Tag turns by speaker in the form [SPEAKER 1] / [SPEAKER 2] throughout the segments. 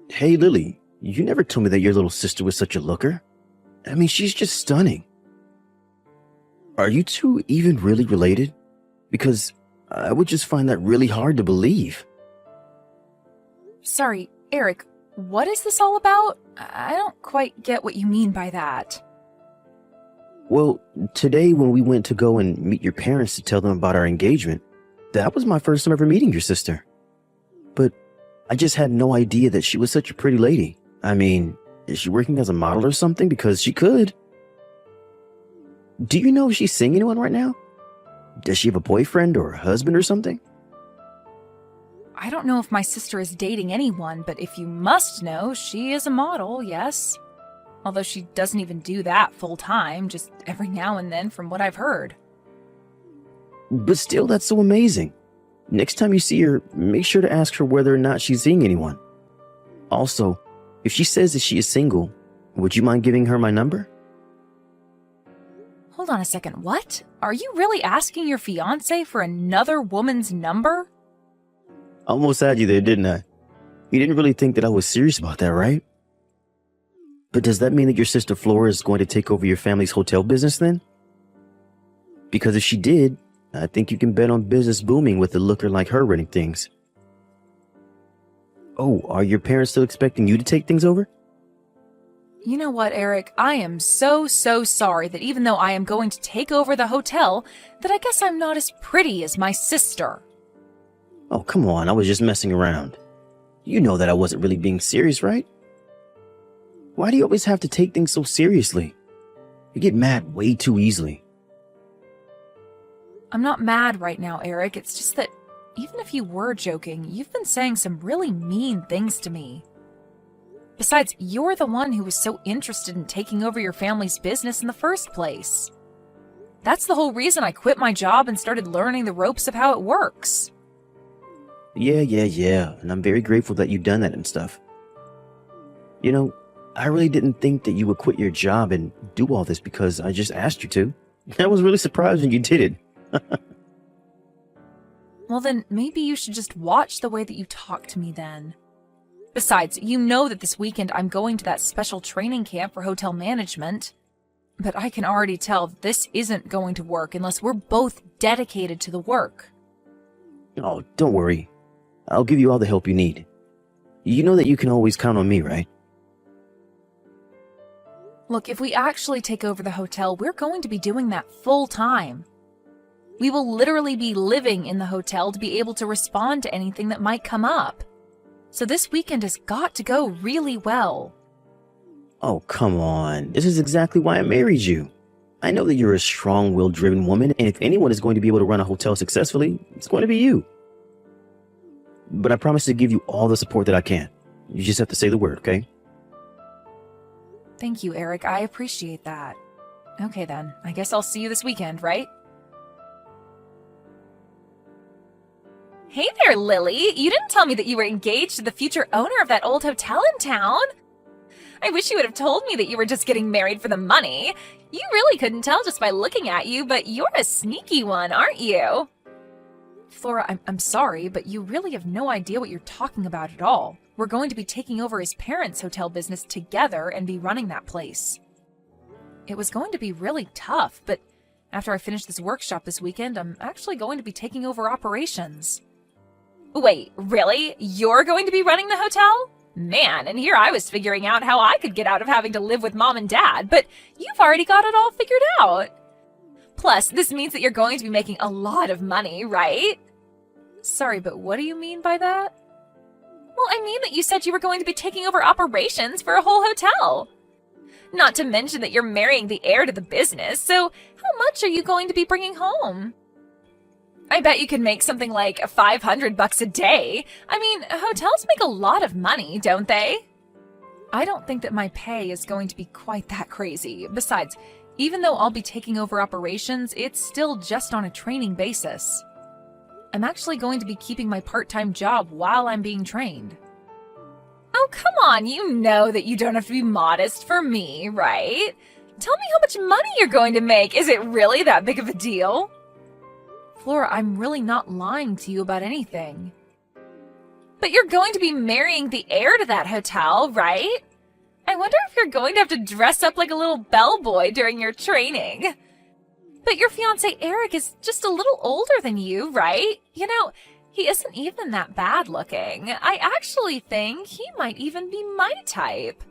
[SPEAKER 1] Hey, Lily, you never told me that your little sister was such a looker. I mean, she's just stunning. Are you two even really related? Because I would just find that really hard to believe.
[SPEAKER 2] Sorry, Eric, what is this all about? I don't quite get what you mean by that.
[SPEAKER 1] Well, today when we went to go and meet your parents to tell them about our engagement, that was my first time ever meeting your sister. But I just had no idea that she was such a pretty lady. I mean, is she working as a model or something? Because she could. Do you know if she's seeing anyone right now? Does she have a boyfriend or a husband or something?
[SPEAKER 2] I don't know if my sister is dating anyone, but if you must know, she is a model, yes. Although she doesn't even do that full time, just every now and then from what I've heard.
[SPEAKER 1] But still, that's so amazing. Next time you see her, make sure to ask her whether or not she's seeing anyone. Also, if she says that she is single, would you mind giving her my number?
[SPEAKER 2] Hold on a second, what? Are you really asking your fiancé for another woman's number?
[SPEAKER 1] Almost had you there, didn't I? You didn't really think that I was serious about that, right? But does that mean that your sister Flora is going to take over your family's hotel business then? Because if she did, I think you can bet on business booming with a looker like her running things. Oh, are your parents still expecting you to take things over?
[SPEAKER 2] You know what, Eric? I am so sorry that even though I am going to take over the hotel, that I guess I'm not as pretty as my sister.
[SPEAKER 1] Oh, come on, I was just messing around. You know that I wasn't really being serious, right? Why do you always have to take things so seriously? You get mad way too easily.
[SPEAKER 2] I'm not mad right now, Eric. It's just that even if you were joking, you've been saying some really mean things to me. Besides, you're the one who was so interested in taking over your family's business in the first place. That's the whole reason I quit my job and started learning the ropes of how it works.
[SPEAKER 1] Yeah, and I'm very grateful that you've done that and stuff. You know, I really didn't think that you would quit your job and do all this because I just asked you to. I was really surprised when you did it.
[SPEAKER 2] Well then, maybe you should just watch the way that you talk to me then. Besides, you know that this weekend I'm going to that special training camp for hotel management. But I can already tell that this isn't going to work unless we're both dedicated to the work.
[SPEAKER 1] Oh, don't worry. I'll give you all the help you need. You know that you can always count on me, right?
[SPEAKER 2] Look, if we actually take over the hotel, we're going to be doing that full time. We will literally be living in the hotel to be able to respond to anything that might come up. So this weekend has got to go really well.
[SPEAKER 1] Oh, come on. This is exactly why I married you. I know that you're a strong-willed driven woman, and if anyone is going to be able to run a hotel successfully, it's going to be you. But I promise to give you all the support that I can. You just have to say the word, okay?
[SPEAKER 2] Thank you, Eric. I appreciate that. Okay then, I guess I'll see you this weekend, right? Hey there, Lily! You didn't tell me that you were engaged to the future owner of that old hotel in town. I wish you would have told me that you were just getting married for the money. You really couldn't tell just by looking at you, but you're a sneaky one, aren't you? Flora, I'm sorry, but you really have no idea what you're talking about at all. We're going to be taking over his parents' hotel business together and be running that place. It was going to be really tough, but after I finish this workshop this weekend, I'm actually going to be taking over operations. Wait, really? You're going to be running the hotel? Man, and here I was figuring out how I could get out of having to live with Mom and Dad, but you've already got it all figured out. Plus, this means that you're going to be making a lot of money, right? Sorry, but what do you mean by that? Well, I mean that you said you were going to be taking over operations for a whole hotel. Not to mention that you're marrying the heir to the business, so how much are you going to be bringing home? I bet you could make something like $500 a day. I mean, hotels make a lot of money, don't they? I don't think that my pay is going to be quite that crazy. Besides, even though I'll be taking over operations, it's still just on a training basis. I'm actually going to be keeping my part-time job while I'm being trained. Oh, come on, you know that you don't have to be modest for me, right? Tell me how much money you're going to make. Is it really that big of a deal? Flora, I'm really not lying to you about anything. But you're going to be marrying the heir to that hotel, right? I wonder if you're going to have to dress up like a little bellboy during your training. But your fiancé Eric is just a little older than you, right? You know, he isn't even that bad looking. I actually think he might even be my type.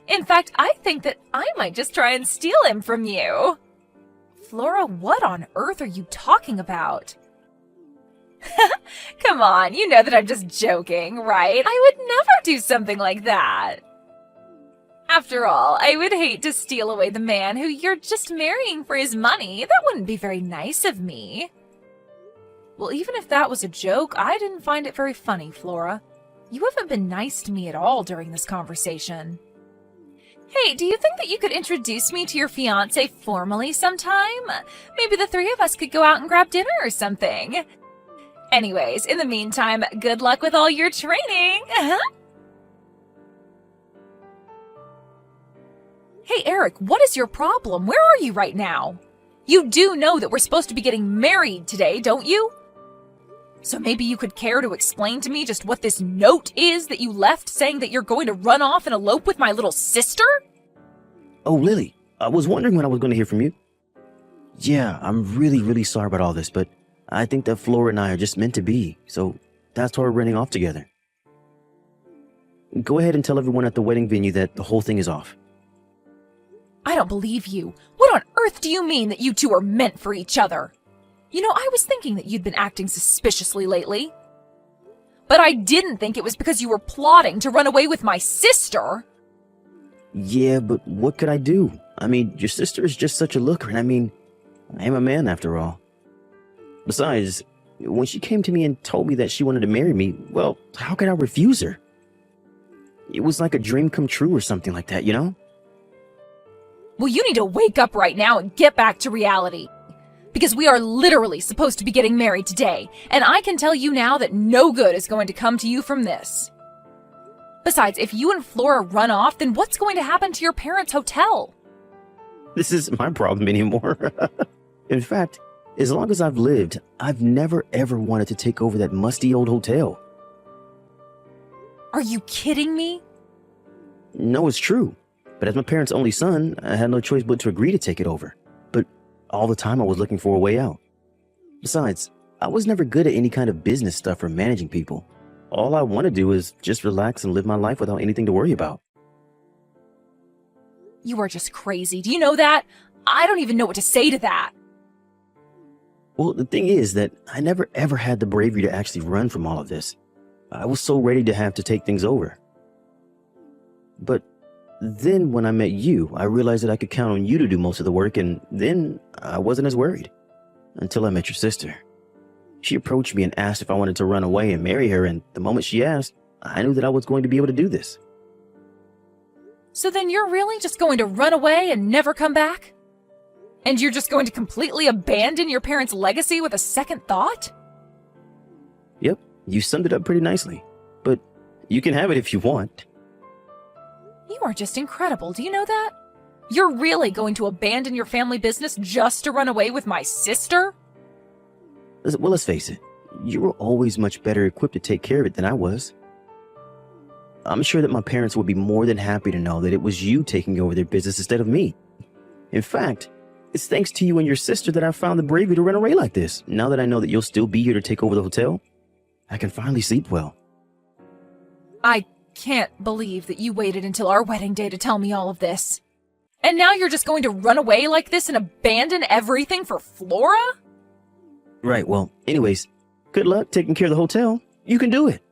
[SPEAKER 2] In fact, I think that I might just try and steal him from you. Flora, what on earth are you talking about? Come on, you know that I'm just joking, right? I would never do something like that. After all, I would hate to steal away the man who you're just marrying for his money. That wouldn't be very nice of me. Well, even if that was a joke, I didn't find it very funny, Flora. You haven't been nice to me at all during this conversation. Hey, do you think that you could introduce me to your fiancé formally sometime? Maybe the three of us could go out and grab dinner or something. Anyways, in the meantime, good luck with all your training. Hey, Eric, what is your problem? Where are you right now? You do know that we're supposed to be getting married today, don't you? So maybe you could care to explain to me just what this note is that you left saying that you're going to run off and elope with my little sister?
[SPEAKER 1] Oh, Lily, I was wondering when I was going to hear from you. Yeah, I'm really sorry about all this, but I think that Flora and I are just meant to be, so that's why we're running off together. Go ahead and tell everyone at the wedding venue that the whole thing is off.
[SPEAKER 2] I don't believe you. What on earth do you mean that you two are meant for each other? You know, I was thinking that you'd been acting suspiciously lately. But I didn't think it was because you were plotting to run away with my sister.
[SPEAKER 1] Yeah, but what could I do? I mean, your sister is just such a looker, and I am a man after all. Besides, when she came to me and told me that she wanted to marry me, well, how could I refuse her? It was like a dream come true or something like that, you know?
[SPEAKER 2] Well, you need to wake up right now and get back to reality. Because we are literally supposed to be getting married today, and I can tell you now that no good is going to come to you from this. Besides, if you and Flora run off, then what's going to happen to your parents' hotel?
[SPEAKER 1] This isn't my problem anymore. In fact, as long as I've lived, I've never ever wanted to take over that musty old hotel.
[SPEAKER 2] Are you kidding me?
[SPEAKER 1] No, it's true. But as my parents' only son, I had no choice but to agree to take it over. But all the time I was looking for a way out. Besides, I was never good at any kind of business stuff or managing people. All I want to do is just relax and live my life without anything to worry about.
[SPEAKER 2] You are just crazy. Do you know that? I don't even know what to say to that.
[SPEAKER 1] Well, the thing is that I never ever had the bravery to actually run from all of this. I was so ready to have to take things over. But then when I met you, I realized that I could count on you to do most of the work, and then I wasn't as worried. Until I met your sister. She approached me and asked if I wanted to run away and marry her, and the moment she asked, I knew that I was going to be able to do this.
[SPEAKER 2] So then you're really just going to run away and never come back? And you're just going to completely abandon your parents' legacy with a second thought?
[SPEAKER 1] Yep, you summed it up pretty nicely. But you can have it if you want.
[SPEAKER 2] You are just incredible, do you know that? You're really going to abandon your family business just to run away with my sister?
[SPEAKER 1] Well, let's face it. You were always much better equipped to take care of it than I was. I'm sure that my parents would be more than happy to know that it was you taking over their business instead of me. In fact, it's thanks to you and your sister that I found the bravery to run away like this. Now that I know that you'll still be here to take over the hotel, I can finally sleep well.
[SPEAKER 2] I can't believe that you waited until our wedding day to tell me all of this. And now you're just going to run away like this and abandon everything for Flora?
[SPEAKER 1] Right, well, anyways, good luck taking care of the hotel. You can do it.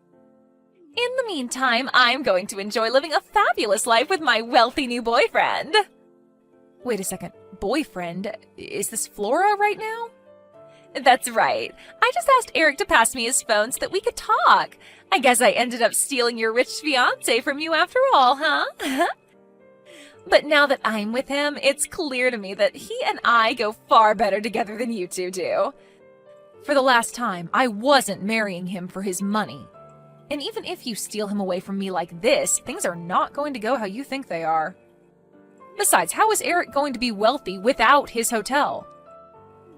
[SPEAKER 2] In the meantime, I'm going to enjoy living a fabulous life with my wealthy new boyfriend. Wait a second, boyfriend? Is this Flora right now? That's right. I just asked Eric to pass me his phone so that we could talk. I guess I ended up stealing your rich fiancé from you after all, huh? But now that I'm with him, it's clear to me that he and I go far better together than you two do. For the last time, I wasn't marrying him for his money. And even if you steal him away from me like this, things are not going to go how you think they are. Besides, how is Eric going to be wealthy without his hotel?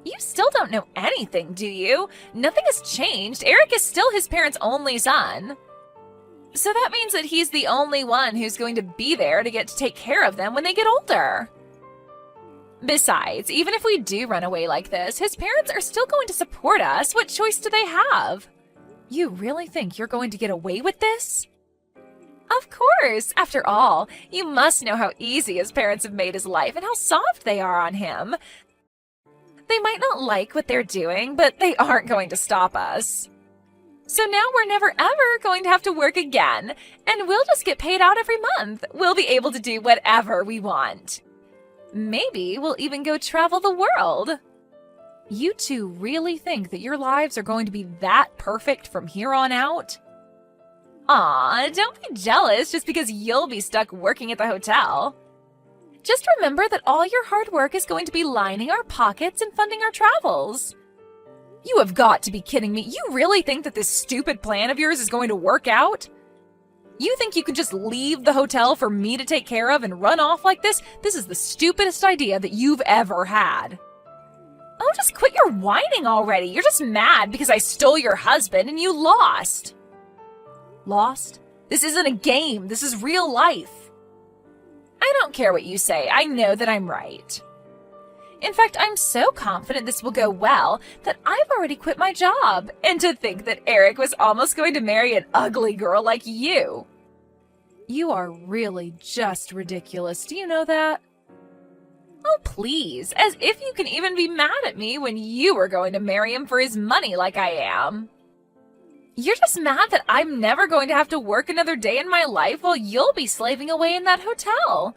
[SPEAKER 2] You still don't know anything, do you? Nothing has changed. Eric is still his parents' only son. So that means that he's the only one who's going to be there to get to take care of them when they get older. Besides, even if we do run away like this, his parents are still going to support us. What choice do they have? You really think you're going to get away with this? Of course. After all, you must know how easy his parents have made his life and how soft they are on him. They might not like what they're doing, but they aren't going to stop us. So now we're never ever going to have to work again, and we'll just get paid out every month. We'll be able to do whatever we want. Maybe we'll even go travel the world. You two really think that your lives are going to be that perfect from here on out? Aw, don't be jealous just because you'll be stuck working at the hotel. Just remember that all your hard work is going to be lining our pockets and funding our travels. You have got to be kidding me. You really think that this stupid plan of yours is going to work out? You think you can just leave the hotel for me to take care of and run off like this? This is the stupidest idea that you've ever had. Oh, just quit your whining already. You're just mad because I stole your husband and you lost. Lost? This isn't a game. This is real life. I don't care what you say. I know that I'm right. In fact, I'm so confident this will go well that I've already quit my job. And to think that Eric was almost going to marry an ugly girl like you. You are really just ridiculous. Do you know that? Oh, please. As if you can even be mad at me when you were going to marry him for his money like I am. You're just mad that I'm never going to have to work another day in my life while you'll be slaving away in that hotel.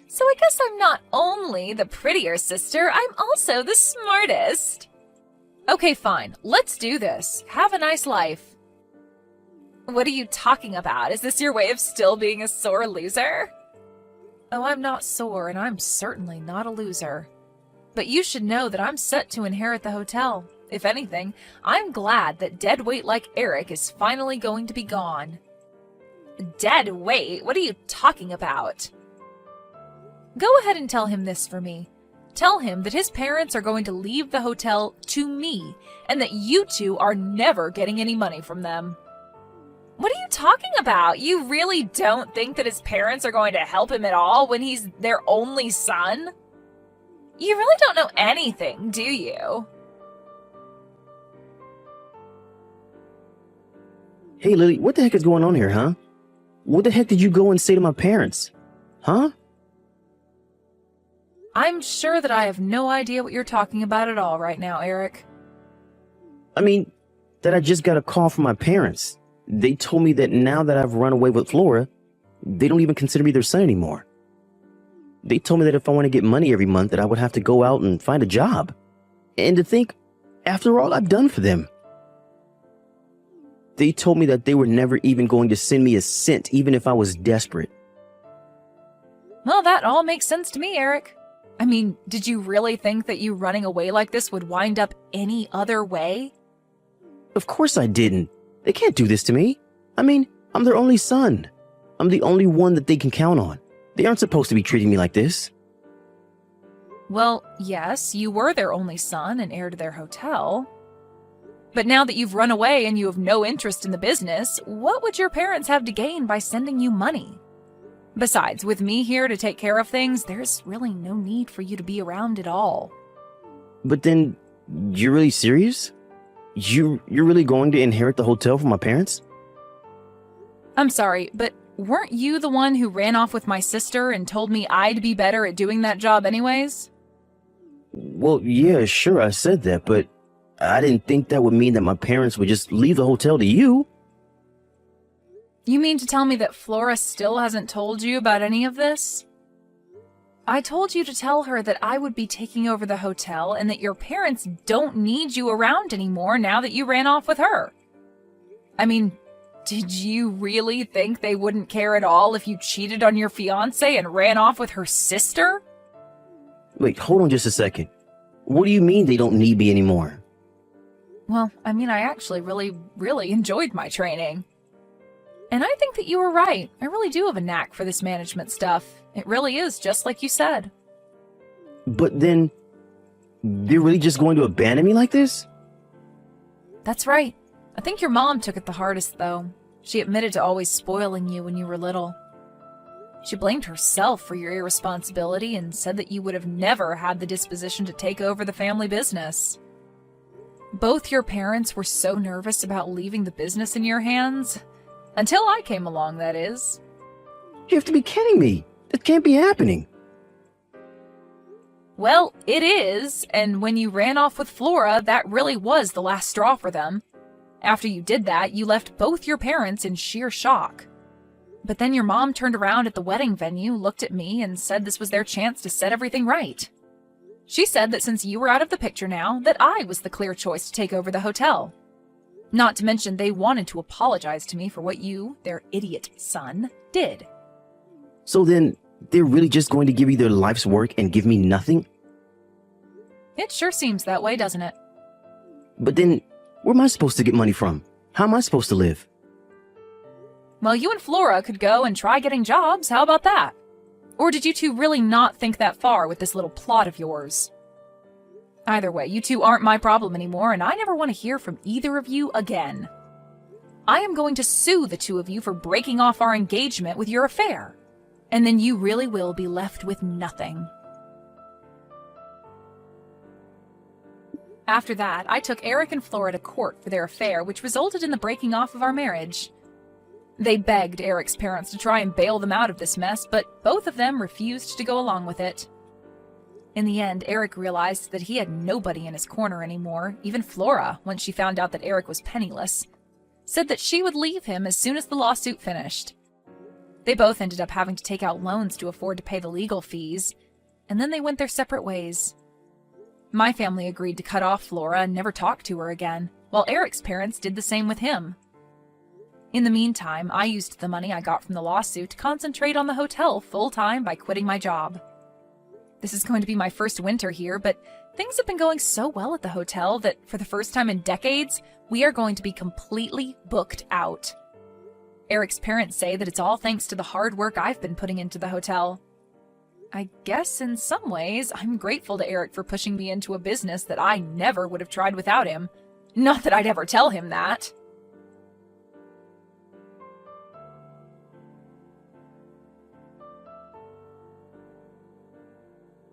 [SPEAKER 2] So I guess I'm not only the prettier sister, I'm also the smartest. Okay, fine. Let's do this. Have a nice life. What are you talking about? Is this your way of still being a sore loser? Oh, I'm not sore, and I'm certainly not a loser. But you should know that I'm set to inherit the hotel. If anything, I'm glad that dead weight like Eric is finally going to be gone. Dead weight? What are you talking about? Go ahead and tell him this for me. Tell him that his parents are going to leave the hotel to me, and that you two are never getting any money from them. What are you talking about? You really don't think that his parents are going to help him at all when he's their only son? You really don't know anything, do you?
[SPEAKER 1] Hey, Lily, what the heck is going on here, huh? What the heck did you go and say to my parents? Huh?
[SPEAKER 2] I'm sure that I have no idea what you're talking about at all right now, Eric.
[SPEAKER 1] I mean, that I just got a call from my parents. They told me that now that I've run away with Flora, they don't even consider me their son anymore. They told me that if I want to get money every month, that I would have to go out and find a job. And to think, after all I've done for them. They told me that they were never even going to send me a cent, even if I was desperate.
[SPEAKER 2] Well, that all makes sense to me, Eric. I mean, did you really think that you running away like this would wind up any other way?
[SPEAKER 1] Of course I didn't. They can't do this to me. I mean, I'm their only son. I'm the only one that they can count on. They aren't supposed to be treating me like this.
[SPEAKER 2] Well, yes, you were their only son and heir to their hotel. But now that you've run away and you have no interest in the business, what would your parents have to gain by sending you money? Besides, with me here to take care of things, there's really no need for you to be around at all.
[SPEAKER 1] But then, you're really serious? You're really going to inherit the hotel from my parents?
[SPEAKER 2] I'm sorry, but weren't you the one who ran off with my sister and told me I'd be better at doing that job anyways?
[SPEAKER 1] Well, yeah, sure, I said that, but I didn't think that would mean that my parents would just leave the hotel to you.
[SPEAKER 2] You mean to tell me that Flora still hasn't told you about any of this? I told you to tell her that I would be taking over the hotel and that your parents don't need you around anymore now that you ran off with her. I mean, did you really think they wouldn't care at all if you cheated on your fiancé and ran off with her sister?
[SPEAKER 1] Wait, hold on just a second. What do you mean they don't need me anymore?
[SPEAKER 2] Well, I mean, I actually really enjoyed my training. And I think that you were right. I really do have a knack for this management stuff. It really is just like you said.
[SPEAKER 1] But then, They're really just going to abandon me like this?
[SPEAKER 2] That's right. I think your mom took it the hardest, though. She admitted to always spoiling you when you were little. She blamed herself for your irresponsibility and said that you would have never had the disposition to take over the family business. Both your parents were so nervous about leaving the business in your hands. Until I came along, that is.
[SPEAKER 1] You have to be kidding me. That can't be happening.
[SPEAKER 2] Well, it is, and when you ran off with Flora, that really was the last straw for them. After you did that, you left both your parents in sheer shock. But then your mom turned around at the wedding venue, looked at me, and said this was their chance to set everything right. She said that since you were out of the picture now, that I was the clear choice to take over the hotel. Not to mention they wanted to apologize to me for what you, their idiot son, did.
[SPEAKER 1] So then, they're really just going to give you their life's work and give me nothing?
[SPEAKER 2] It sure seems that way, doesn't it?
[SPEAKER 1] But then, where am I supposed to get money from? How am I supposed to live?
[SPEAKER 2] Well, you and Flora could go and try getting jobs. How about that? Or did you two really not think that far with this little plot of yours? Either way, you two aren't my problem anymore, and I never want to hear from either of you again. I am going to sue the two of you for breaking off our engagement with your affair. And then you really will be left with nothing. After that, I took Eric and Flora to court for their affair, which resulted in the breaking off of our marriage. They begged Eric's parents to try and bail them out of this mess, but both of them refused to go along with it. In the end, Eric realized that he had nobody in his corner anymore, even Flora, when she found out that Eric was penniless, said that she would leave him as soon as the lawsuit finished. They both ended up having to take out loans to afford to pay the legal fees, and then they went their separate ways. My family agreed to cut off Flora and never talk to her again, while Eric's parents did the same with him. In the meantime, I used the money I got from the lawsuit to concentrate on the hotel full-time by quitting my job. This is going to be my first winter here, but things have been going so well at the hotel that for the first time in decades, we are going to be completely booked out. Eric's parents say that it's all thanks to the hard work I've been putting into the hotel. I guess in some ways, I'm grateful to Eric for pushing me into a business that I never would have tried without him. Not that I'd ever tell him that.